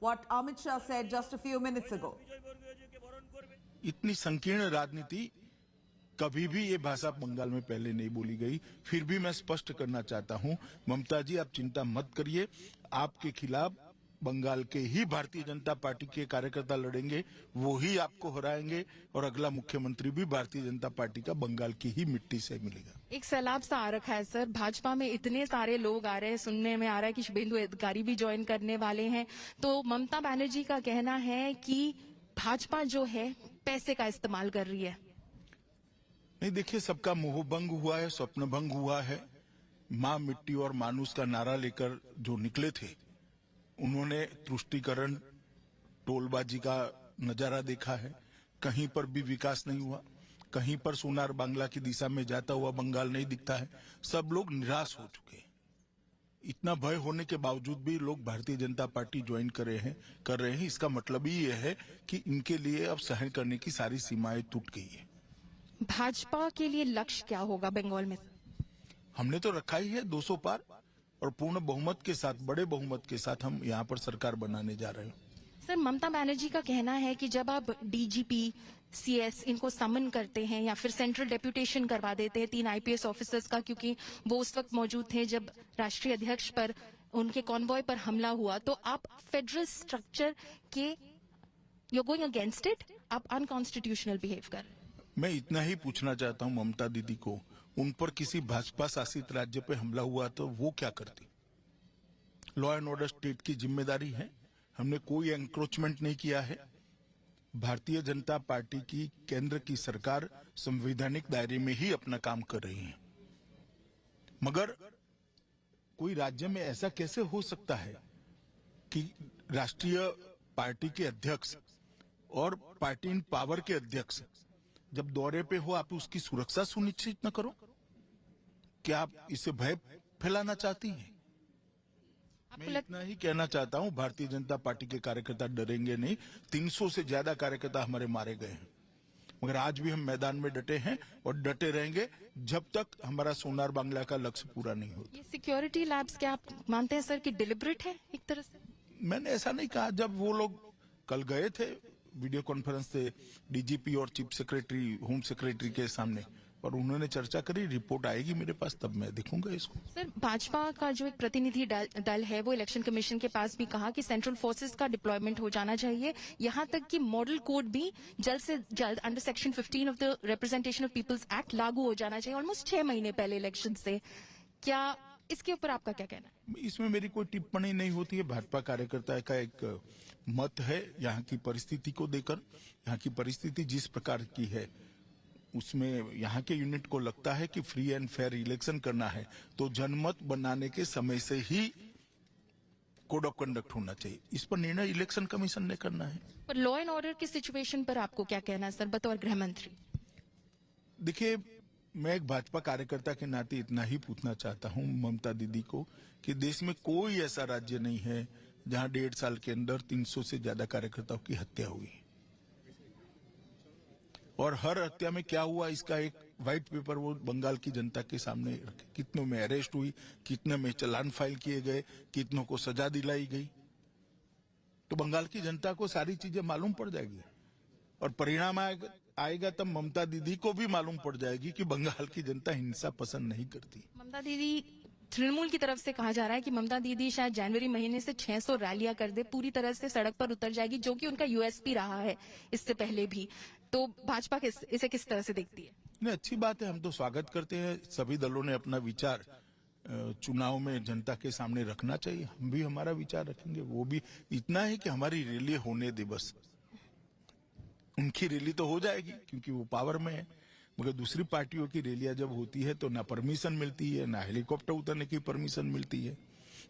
what Amit Shah said just a few minutes ago. इतनी संकीर्ण राजनीति कभी भी ये भाषा बंगाल में पहले नहीं बोली गई। फिर भी मैं स्पष्ट करना चाहता हूं, ममता जी आप चिंता मत करिए, आपके खिलाफ बंगाल के ही भारतीय जनता पार्टी के कार्यकर्ता लड़ेंगे, वो ही आपको हराएंगे और अगला मुख्यमंत्री भी भारतीय जनता पार्टी का बंगाल की ही मिट्टी से मिलेगा। एक सैलाब सा आ रखा है सर, भाजपा में इतने सारे लोग आ रहे हैं, सुनने में आ रहा है कि शुभेंदु अधिकारी भी ज्वाइन करने वाले हैं। तो ममता बनर्जी का कहना है कि भाजपा जो है पैसे का इस्तेमाल कर रही है। नहीं देखिए, सबका मोह भंग हुआ है, स्वप्न भंग हुआ है। मां मिट्टी और मानुष का नारा लेकर जो निकले थे, उन्होंने तुष्टीकरण टोलबाजी का नजारा देखा है। कहीं पर भी विकास नहीं हुआ, कहीं पर सोनार बांग्ला की दिशा में जाता हुआ बंगाल नहीं दिखता है। सब लोग निराश हो चुके हैं। इतना भय होने के बावजूद भी लोग भारतीय जनता पार्टी ज्वाइन कर रहे हैं। इसका मतलब ही यह है कि इनके लिए अब सहन करने की सारी सीमाएं टूट गई है। भाजपा के लिए लक्ष्य क्या होगा बंगाल में? हमने तो रखा ही है 200 पार, और पूर्ण बहुमत के साथ, बड़े बहुमत के साथ हम यहाँ पर सरकार बनाने जा रहे हैं। सर, ममता बनर्जी का कहना है कि जब आप डीजीपी, सीएस इनको समन करते हैं या फिर सेंट्रल डेप्यूटेशन करवा देते हैं 3 आईपीएस ऑफिसर्स का, क्योंकि वो उस वक्त मौजूद थे जब राष्ट्रीय अध्यक्ष पर उनके कॉन्वॉय पर हमला हुआ, तो आप फेडरल स्ट्रक्चर के यू गोइंग अगेंस्ट इट, आप अनकॉन्स्टिट्यूशनल बिहेव कर रहे हैं। मैं इतना ही पूछना चाहता हूं ममता दीदी को, उन पर किसी भाजपा शासित राज्य पे हमला हुआ तो वो क्या करती? लॉ एंड ऑर्डर स्टेट की जिम्मेदारी है। हमने कोई एंक्रोचमेंट नहीं किया है। भारतीय जनता पार्टी की केंद्र की सरकार संवैधानिक दायरे में ही अपना काम कर रही है। मगर कोई राज्य में ऐसा कैसे हो सकता है कि राष्ट्रीय पार्टी के अध्यक्ष और पार्टी इन पावर के अध्यक्ष जब दौरे पे हो आप उसकी सुरक्षा सुनिश्चित न करो? क्या आप इसे भय फैलाना चाहती हैं? मैं इतना ही कहना चाहता हूं, भारतीय जनता पार्टी के कार्यकर्ता डरेंगे नहीं। 300 से ज्यादा कार्यकर्ता हमारे मारे गए हैं, मगर आज भी हम मैदान में डटे हैं और डटे रहेंगे जब तक हमारा सोनार बांग्ला का लक्ष्य पूरा नहीं होता। ये सिक्योरिटी लैब्स क्या आप मानते हैं सर कि डिलिबरेट है एक तरह से? मैंने ऐसा नहीं कहा। जब वो लोग कल गए थे वीडियो कॉन्फ्रेंस से डीजीपी और चीफ सेक्रेटरी, होम सेक्रेटरी के सामने, और उन्होंने चर्चा करी, रिपोर्ट आएगी मेरे पास तब मैं देखूंगा इसको। सर, भाजपा का जो एक प्रतिनिधि दल है वो इलेक्शन कमीशन के पास भी कहा कि सेंट्रल फोर्सेस का डिप्लॉयमेंट हो जाना चाहिए, यहां तक कि मॉडल कोड भी जल्द से जल्द under section 15 of the representation of people's act लागू हो जाना चाहिए, ऑलमोस्ट 6 महीने पहले इलेक्शन से। क्या इसके ऊपर आपका क्या कहना है? इसमें मेरी कोई टिप्पणी नहीं होती है। भाजपा कार्यकर्ता का एक मत है यहाँ की परिस्थिति को देकर। यहाँ की परिस्थिति जिस प्रकार की है उसमें यहाँ के यूनिट को लगता है कि फ्री एंड फेयर इलेक्शन करना है तो जनमत बनाने के समय से ही कोड ऑफ कंडक्ट होना चाहिए। इस पर निर्णय इलेक्शन कमीशन ने करना है। पर लॉ एंड ऑर्डर की सिचुएशन पर आपको क्या कहना है सर, बतौर गृह मंत्री? देखिए, मैं एक भाजपा कार्यकर्ता के नाते इतना ही पूछना चाहता हूं ममता दीदी को कि देश में कोई ऐसा राज्य नहीं है जहां 1.5 साल के अंदर 300 से ज्यादा कार्यकर्ताओं की हत्या हुई, और हर हत्या में क्या हुआ इसका एक व्हाइट पेपर वो बंगाल की जनता के सामने रखे। कितनों में अरेस्ट हुई, कितने में चालान फाइल किए गए, कितनों को सजा दिलाई गई, तो बंगाल की जनता को सारी चीजें मालूम पड़ जाएगी और परिणाम आएगा तब ममता दीदी को भी मालूम पड़ जाएगी कि बंगाल की जनता हिंसा पसंद नहीं करती। ममता दीदी, तृणमूल की तरफ से कहा जा रहा है कि ममता दीदी शायद जनवरी महीने से 600 रैलियां कर दे, पूरी तरह से सड़क पर उतर जाएगी, जो कि उनका यूएसपी रहा है इससे पहले भी। तो भाजपा इसे किस तरह से देखती है? नहीं, अच्छी बात है, हम तो स्वागत करते हैं। सभी दलों ने अपना विचार चुनाव में जनता के सामने रखना चाहिए। हम भी हमारा विचार रखेंगे। वो भी इतना है कि हमारी रैली होने दे बस। उनकी रैली तो हो जाएगी क्योंकि वो पावर में है, मगर दूसरी पार्टियों की रैलियां जब होती है तो ना परमिशन मिलती है, ना हेलीकॉप्टर उतरने की परमिशन मिलती है,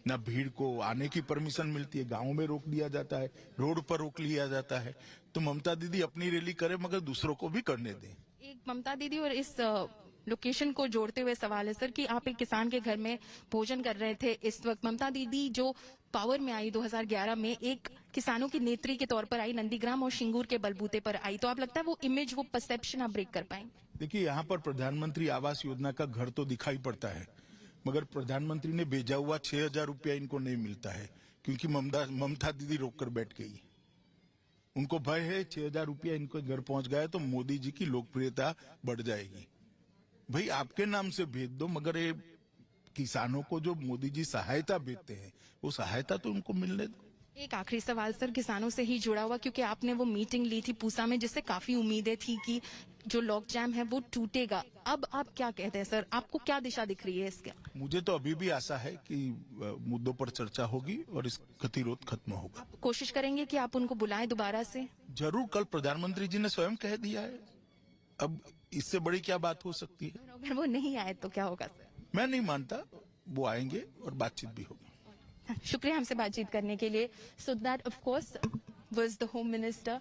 ना भीड़ को आने की परमिशन मिलती है। गांव में रोक दिया जाता है, रोड पर रोक लिया जाता है। तो ममता दीदी अपनी रैली करे मगर दूसरों को भी करने दें। एक ममता दीदी और इस लोकेशन को जोड़ते हुए सवाल है सर कि आप एक किसान के घर में भोजन कर रहे थे इस वक्त। ममता दीदी जो पावर में आई 2011 में, एक किसानों की नेत्री के तौर पर आई, नंदीग्राम और शिंगूर के बलबूते पर आई, तो आप लगता है वो इमेज, वो परसेप्शन आप ब्रेक कर पाएंगे? देखिए, यहाँ पर प्रधानमंत्री आवास योजना का घर तो दिखाई पड़ता है, मगर प्रधानमंत्री ने भेजा हुआ 6,000 रुपया इनको नहीं मिलता है, क्योंकि ममता दीदी रोककर बैठ गई। उनको भय है 6,000 रुपया इनको घर पहुंच गया तो मोदी जी की लोकप्रियता बढ़ जाएगी। भाई आपके नाम से भेज दो, मगर ये किसानों को जो मोदी जी सहायता भेजते हैं वो सहायता तो उनको मिलने दो। एक आखिरी सवाल सर, किसानों से ही जुड़ा हुआ, क्योंकि आपने वो मीटिंग ली थी पूसा में जिससे काफी उम्मीदें थी कि जो लॉक जैम है वो टूटेगा। अब आप क्या कहते हैं सर, आपको क्या दिशा दिख रही है इसके? मुझे तो अभी भी आशा है कि मुद्दों पर चर्चा होगी और इस गतिरोध खत्म होगा। कोशिश करेंगे कि आप उनको बुलाएं दोबारा से? जरूर, कल प्रधानमंत्री जी ने स्वयं कह दिया है, अब इससे बड़ी क्या बात हो सकती है। अगर वो नहीं आए तो क्या होगा सर? मैं नहीं मानता, वो आएंगे और बातचीत भी होगी। शुक्रिया हमसे बातचीत करने के लिए। So that of course was the home minister.